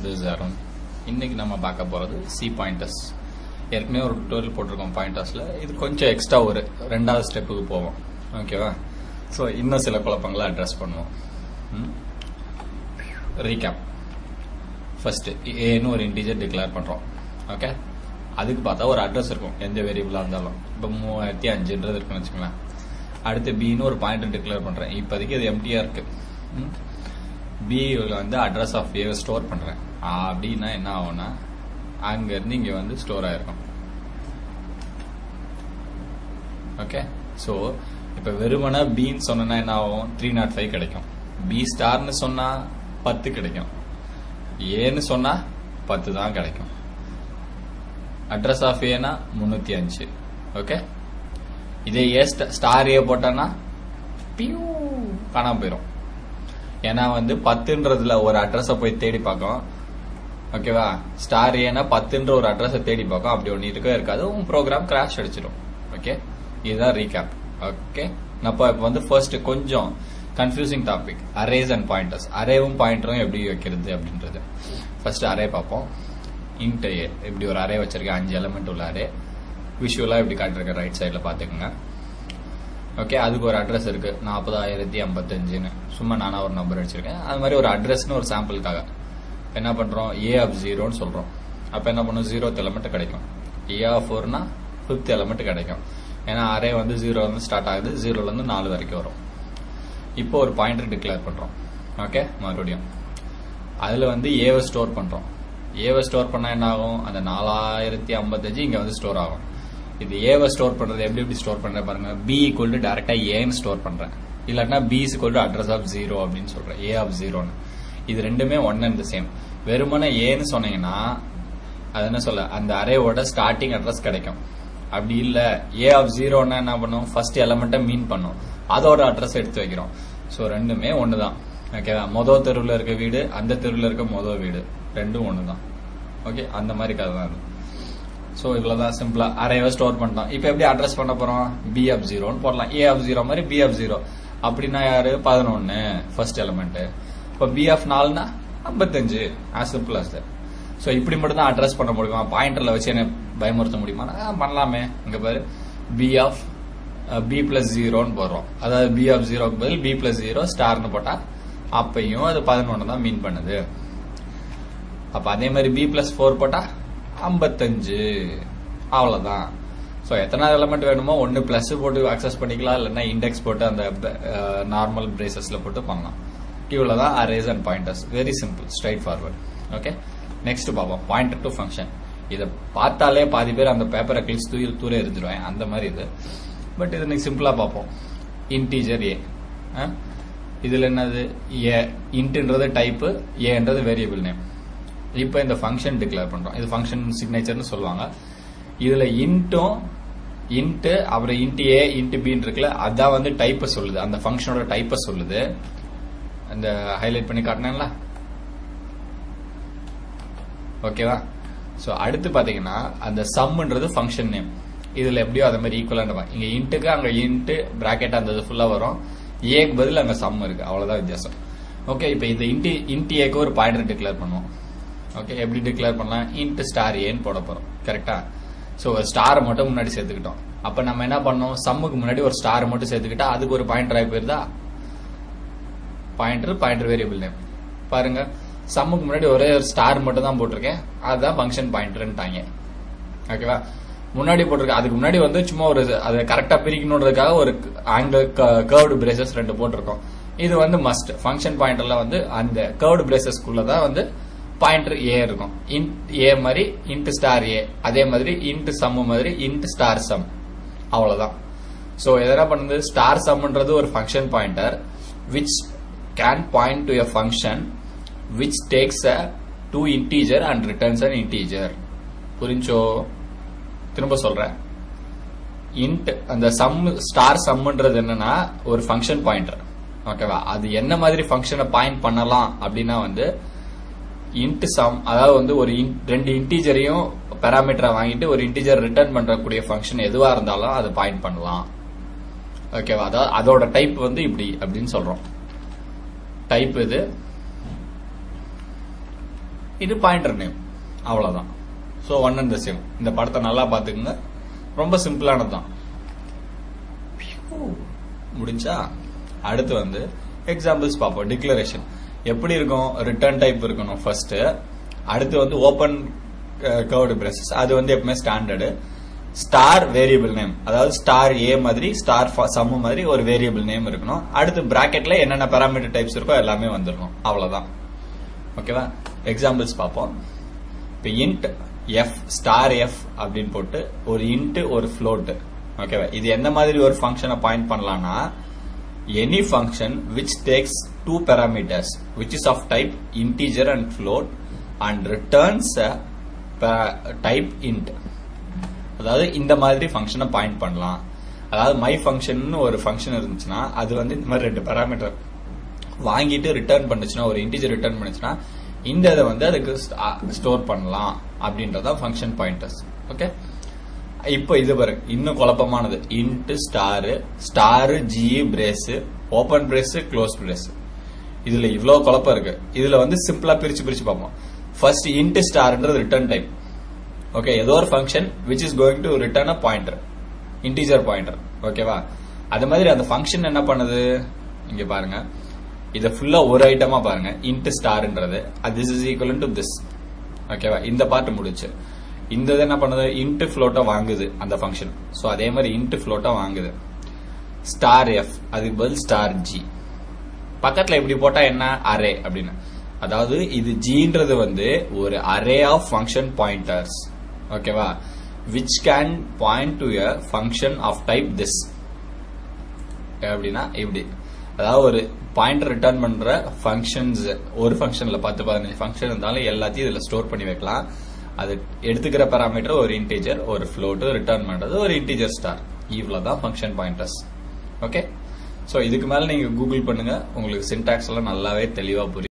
this is Arun. இன்னைக்கு நம்ம பார்க்க போறது C pointers. ஏற்கனவே ஒரு டுட்டோரியல் போட்டிருக்கோம் பாயிண்டர்ஸ்ல. இது கொஞ்சம் எக்ஸ்ட்ரா ஒரு ரெண்டாவது ஸ்டெப்புக்கு போவோம். ஓகேவா? ஸோ இன்னும் சில குழப்பங்களை அட்ரஸ் பண்ணுவோம். ரீகேப். ஃபர்ஸ்ட் ஏன்னு ஒரு இன்டிஜர் டிக்ளேர் பண்றோம். ஓகே, அதுக்கு பார்த்தா ஒரு அட்ரஸ் இருக்கும் எந்த வேரியபிளா இருந்தாலும். இப்போ 3005 இருக்குன்னு வச்சுக்கலாம். அடுத்து பின்னு ஒரு பாயிண்டர் டிக்ளேர் பண்றேன். இப்போதைக்கு இது எம்டியா இருக்கு. பி வந்து அட்ரஸ் ஆஃப் ஏ ஸ்டோர் பண்றேன். அப்படின்னா என்ன ஆகும்னா அங்க இருந்து இங்க வந்து ஸ்டோர் ஆயிருக்கும். ஓகே, ஸோ இப்ப வெறுமனா பின்னு சொன்னா என்ன ஆகும்? 305 கிடைக்கும். பி ஸ்டார்னு சொன்னா 10 கிடைக்கும். ஏன்னு சொன்னா 10 தான் கிடைக்கும். அட்ரஸ் ஆஃப் ஏனா 305. ஓகே, இதே ஏ ஸ்டார் ஏ போட்டானா பியூ காணாம போயிடும். ஏன்னா வந்து 10ன்றதுல ஒரு அட்ரஸ போய் தேடி பார்க்கும். ஓகேவா? ஸ்டார் ஏனா 10ன்ற ஒரு அட்ரஸ தேடி பார்க்கும். அப்படி ஒன்று இருக்கவே இருக்காது. உன் ப்ரோக்ராம் கிராஷ் அடிச்சிடும். ஓகே, இதுதான் ரீகேப். ஓகே, இப்போ வந்து ஃபர்ஸ்ட் கொஞ்சம் confusing topic, arrays and pointers. அரேவும் பாயிண்டரும் எப்படி வைக்கிறது அப்படின்றது. ஃபர்ஸ்ட் அரே பார்ப்போம். இன்ட் ஏ இப்படி ஒரு அரே வச்சிருக்கேன். 5 எலிமெண்ட் உள்ள அரே. விஷுவலா இப்படி காட்டிருக்கேன். ரைட் சைட்ல பாத்துக்கோங்க. ஓகே, அதுக்கு ஒரு அட்ரஸ் இருக்கு 40055. சும்மா நானா ஒரு நம்பர் அடிச்சிருக்கேன். அது மாதிரி ஒரு அட்ரஸ்னு ஒரு சாம்பிளுக்காக என்ன பண்றோம்? ஏ ஆஃப் 0ன்னு சொல்றோம். அப்ப என்ன பண்ணும்? 0th எலிமெண்ட் கிடைக்கும். ஏ ஆஃப் 4னா 5th எலிமெண்ட் கிடைக்கும். ஏன்னா அரே வந்து 0 வந்து ஸ்டார்ட் ஆகுது. 0ல இருந்து 4 வரைக்கும் வரும். இப்போ ஒரு பாயிண்டர் டிக்ளேர் பண்றோம். ஓகே, மறுபடியும் அதுல வந்து ஏவை ஸ்டோர் பண்றோம். ஏவை ஸ்டோர் பண்ணா என்ன ஆகும்? அந்த 4055 இங்க வந்து ஸ்டோர் ஆகும். இது ஏவை ஸ்டோர் பண்றது எப்படி ஸ்டோர் பண்றேன் பாருங்க. பி ஈக்குவல் டு டைரக்டா ஏன்னு ஸ்டோர் பண்றேன். இல்லாட்டினா B is equal to address of 0 அப்படின்னு சொல்றேன். ஏ ஆஃப் 0ன்னு. இது ரெண்டுமே ஒன் அண்ட் தி சேம். வெறுமனே ஏன்னு சொன்னீங்கன்னா அது என்ன சொல்ல, அந்த அரேவோட ஸ்டார்டிங் அட்ரஸ் கிடைக்கும். அப்படி இல்ல ஏ ஆஃப் 0ன்னா என்ன பண்ணும்? ஃபர்ஸ்ட் எலிமெண்ட்டை மீன் பண்ணும். அதோட அட்ரஸ் எடுத்து வைக்கிறோம். ஸோ ரெண்டுமே ஒண்ணுதான். ஓகேவா? மொதல் தெருவில் இருக்க வீடு, அந்த தெருவில் இருக்க மொதல் வீடு, ரெண்டும் ஒண்ணுதான். ஓகே, அந்த மாதிரி கதை தான் அது. ஸோ இவ்வளவுதான் சிம்பிளா அரேவை ஸ்டோர் பண்ணிட்டோம். இப்போ எப்படி அட்ரஸ் பண்ண போறோம்? பி ஆஃப் 0ன்னு போடலாம். ஏ ஆஃப் 0 மாதிரி பி ஆஃப் 0 அப்படின்னா யாரு? 11 ஃபர்ஸ்ட் எலிமெண்ட். இப்போ பி ஆஃப் 4னா 55. As simple as that. So இப்படி மட்டும் தான் அட்ரஸ் பண்ண முடியுமா? பாயிண்டர்ல வச்சு என்ன பயமுறுத்த முடியுமா? பண்ணலாமே. இங்க பாரு, பி ஆஃப் பி பிளஸ் 0ன்னு போடுறோம். அதாவது பி ஆஃப் 0க்கு பதில் பி பிளஸ் 0 ஸ்டார்னு போட்டா அப்பையும் அது 11 தான் மீன் பண்ணுது. அப்ப அதே மாதிரி பி பிளஸ் 4 போட்டா 55. அவ்வளவுதான். ஸோ எத்தனை எலிமெண்ட் வேணுமோ ஒன்னு பிளஸ் போட்டு அக்சஸ் பண்ணிக்கலாம், இல்லைன்னா இண்டெக்ஸ் போட்டு அந்த நார்மல் பிரேசஸ்ல போட்டு பண்ணலாம். இவ்வளவுதான் arrays and pointers. Very simple, straightforward. Okay, next பார்ப்போம். Pointer to function. இதை பார்த்தாலே பாதி பேர் அந்த பேப்பரை கிளிஸ் தூர எரிஞ்சிருவேன். அந்த மாதிரி இது. பட் இது இன்னைக்கு சிம்பிளா பார்ப்போம். இன்டீஜர் ஏ. இதுல என்னது? ஏ இன்ட்ன்றது டைப், ஏன்றது வேரியபிள் நேம். இப்போ இந்த ஃபங்க்ஷன் டிக்ளேர் பண்றோம். இது ஃபங்க்ஷன் சிக்னேச்சர்னு சொல்லுவாங்க. இதுல இன்ட் அப்புறம் இன்ட் ஏ இன்ட் பின்னு இருக்குல்ல, அதான் வந்து டைப்பை சொல்லுது. அந்த ஃபங்க்ஷனோட டைப்பை சொல்லுது. அந்த ஹைலைட் பண்ணி காட்டினேன்ல. ஓகேவா? ஸோ அடுத்து பாத்தீங்கன்னா அந்த சம்ன்றது ஃபங்க்ஷன் நேம். இதுல எப்படியோ அதே மாதிரி ஈக்குவலான இங்க இன்ட்டுக்கு அங்க இன்ட் பிராக்கெட் அந்த ஃபுல்லா வரும். ஏக்கு பதில் அங்க சம் இருக்கு. அவ்வளவுதான் வித்தியாசம். ஓகே, இப்போ இந்த இன்ட் ஏக்கு ஒரு பாயிண்டர் டிக்ளேர் பண்ணுவோம். ஓகே, எப்படி டிக்ளேர் பண்ணலாம்? இன்ட் ஸ்டார் ஏன்னு போட போறோம். கரெக்டா? ஸோ ஒரு ஸ்டாரை மட்டும் முன்னாடி சேர்த்துக்கிட்டோம். அப்ப நம்ம என்ன பண்ணோம்? சம்முக்கு முன்னாடி ஒரு ஸ்டார் மட்டும் சேர்த்துக்கிட்டா அதுக்கு ஒரு பாயிண்டர் ஆகி போயிருதா? Pointer variable name. பாருங்க, சம்முக்கு முன்னாடி ஒரே ஒரு ஸ்டார் மட்டும் தான் போட்டிருக்கேன். அதுதான் ஃபங்க்ஷன் பாயிண்டர்ன்ட்டாங்க. ஓகேவா? முன்னாடி போட்டிருக்கேன். அதுக்கு முன்னாடி வந்து சும்மா ஒரு அதை கரெக்டா பிரிக்கணுன்றதுக்காக ஒரு ஆங்கிள் கர்வ்டு பிரேசஸ் 2 போட்டிருக்கோம். இது வந்து மஸ்ட். ஃபங்க்ஷன் பாயிண்டர்ல வந்து அந்த கர்வ்டு பிரேசஸ்க்குள்ளதான் வந்து பாயிண்டர் ஏ இருக்கும். இன்ட் ஏ மாதிரி இன்ட் ஸ்டார் ஏ, அதே மாதிரி இன்ட் சம் மாதிரி இன்ட் ஸ்டார் சம். அவ்வளவுதான். சோ எதனா பண்ணுது? ஸ்டார் சம்ன்றது ஒரு function pointer which can point to a function which takes a 2 integer and returns an integer. புரிஞ்சோ? திரும்ப சொல்றேன். இன்ட் அந்த சம் ஸ்டார் சம்ன்றது என்னன்னா ஒரு ஃபங்க்ஷன் பாயிண்டர். ஓகேவா? அது என்ன மாதிரி ஃபங்க்ஷனை பாயிண்ட் பண்ணலாம் அப்படின்னா வந்து இன்ட் சம், அதாவது வந்து ஒரு 2 இன்டீஜரையும் பாராமீட்டரை வாங்கிட்டு ஒரு இன்டீஜர் ரிட்டர்ன் பண்றக்கூடிய ஃபங்க்ஷன் எதுவா இருந்தாலும் அதை பாயிண்ட் பண்ணலாம். ஓகேவா? அதாவது அதோட டைப் வந்து இப்படி அப்படின்னு சொல்றோம். டைப் இது இது பாயிண்டர் நேம், அவ்வளவுதான். So one and the same. இந்த படத்தை நல்லா பார்த்துக்குங்க, ரொம்ப சிம்பிளானது தான். முடிஞ்சா அடுத்து வந்து எக்ஸாம்பிள்ஸ் பார்ப்போம். டிக்ளரேஷன் எப்படி இருக்கும், ரிட்டர்ன் டைப் இருக்கணும் ஃபர்ஸ்ட். அடுத்து வந்து ஓப்பன் கர்வ்டு பிரேசஸ், அது வந்து எப்பவுமே ஸ்டாண்டர்டு. ஸ்டார் வேரியபிள் நேம், அதாவது ஸ்டார் ஏ மாதிரி ஸ்டார் சம் மாதிரி ஒரு வேரியபிள் நேம் இருக்கணும். அடுத்து பிராக்கெட்ல என்னென்ன பாராமீட்டர் டைப்ஸ் இருக்கோ எல்லாமே வந்துடணும், அவ்வளவுதான். ஓகேவா? எக்ஸாம்பிள்ஸ் பார்ப்போம். இப்போ இன்ட் எஃப் ஸ்டார் எஃப் அப்படின்னு போட்டு ஒரு இன்ட் ஒரு ஃப்ளோட். ஓகேவா? இது எந்த மாதிரி ஒரு ஃபங்க்ஷனை பாயிண்ட் பண்ணலாம்னா, any function which tax 2 parameters which is of type integer and float and returns type int. அதாவது இந்த மாதிரி ஃபங்க்ஷனை பாயிண்ட் பண்ணலாம். அதாவது மை ஃபங்க்ஷன் ஒரு ஃபங்க்ஷன் இருந்துச்சுன்னா அது வந்து இந்த மாதிரி 2 parameter வாங்கிட்டு ரிட்டர்ன் பண்ணுச்சுன்னா, ஒரு இன்டிஜர் ரிட்டர்ன் பண்ணுச்சுன்னா இந்த இதை வந்து அதுக்கு ஸ்டோர் பண்ணலாம் அப்படின்றதான் ஃபங்க்ஷன் பாயிண்டர்ஸ். ஓகே, இப்போ இது பாருங்க, இன்னும் குழப்பமானது. Int star g brace, open brace, close brace. இதுல இவ்வளவு குழப்பம் இருக்கு. இதுல வந்து சிம்பிளா பிரிச்சு பார்ப்போம். ஃபர்ஸ்ட் இன்ட் ஸ்டார்ன்றது ரிட்டர்ன் டைப். ஓகே, ஏதோ ஒரு function which is going to return a pointer, integer pointer. ஓகேவா? அது மாதிரி அந்த ஃபங்க்ஷன் என்ன பண்ணுது இங்க பாருங்க. இத ஃபுல்லா ஒரு ஐட்டமா பாருங்க. இன்ட் ஸ்டார்ன்றது this is equivalent to this. ஓகேவா? இந்த பார்ட் முடிச்சு. இந்த என்ன பண்ணுது, இன்ட் ஃப்ளோட்டா வாங்குது அந்த ஃபங்க்ஷன். சோ அதே மாதிரி இன்ட் ஃப்ளோட்டா வாங்குது. ஸ்டார் எஃப் அதுக்கு பதில் ஸ்டார் ஜி. பக்கத்துல இப்படி போட்டா என்ன, அரே அப்படின்னு. அதாவது இது ஜின்றது வந்து ஒரு அரே ஆஃப் ஃபங்க்ஷன் பாயிண்டர்ஸ். ஓகேவா? which can point to a function of type this. அப்படின்னா இப்படி, அதாவது ஒரு பாயிண்டர் ரிட்டர்ன் பண்ற ஃபங்க்ஷன்ஸ், ஒரு ஃபங்க்ஷன்ல 10-15 ஃபங்க்ஷன் இருந்தாலும் எல்லாத்தையும் இதுல ஸ்டோர் பண்ணி வைக்கலாம். அது எடுத்துக்கிற பாராமீட்டர் ஒரு இன்டிஜர், ஒரு ஃப்ளோட், ரிட்டர்ன் பண்றது ஒரு இன்டிஜர் ஸ்டார். இவ்வளவுதான் ஃபங்க்ஷன் பாயிண்டர்ஸ். ஓகே, சோ இதுக்கு மேல நீங்க கூகுள் பண்ணுங்க, உங்களுக்கு சின்டாக்ஸ் எல்லாம் நல்லாவே தெளிவா புரியும்.